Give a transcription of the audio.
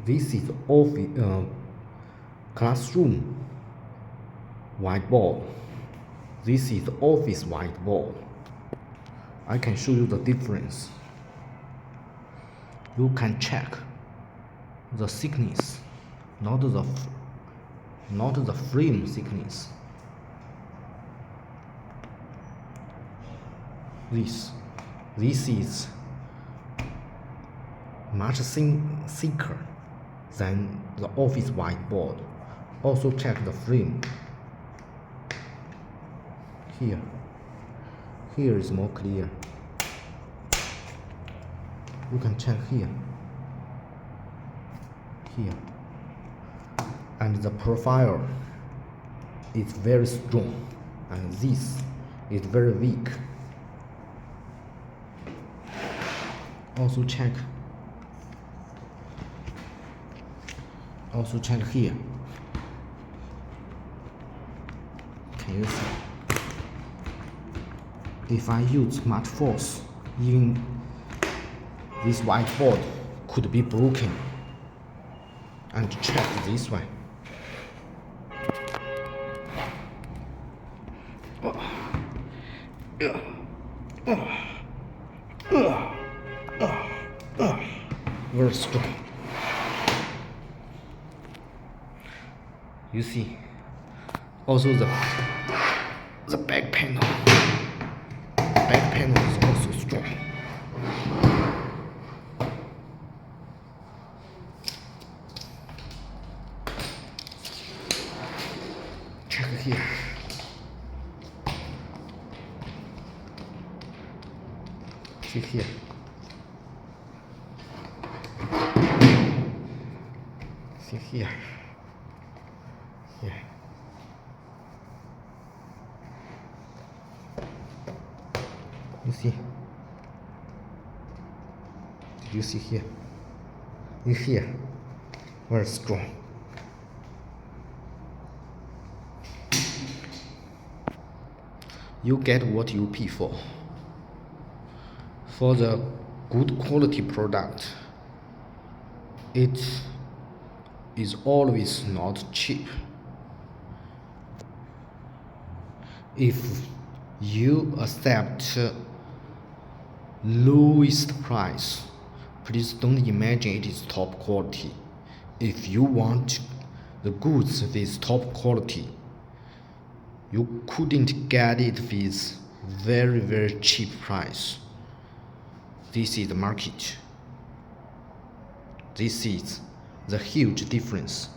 This is office classroom whiteboard. This is office whiteboard. I can show you the difference. You can check the thickness, not the frame thickness. This is much thicker than the office whiteboard. Also check the frame. Here is more clear. You can check here, and the profile is very strong, and this is very weak. Also check here. Can you see? If I use much force, even this whiteboard could be broken. And check this one. Very strong. You see, also the back panel. Back panel is also strong. Check here. See here. See here. Here. You see? Did you see here? You hear? Very strong. You get what you pay for. For the good quality product, it is always not cheap. If you accept lowest price, please don't imagine it is top quality. If you want the goods with top quality, you couldn't get it with very cheap price. This is the market. This is the huge difference.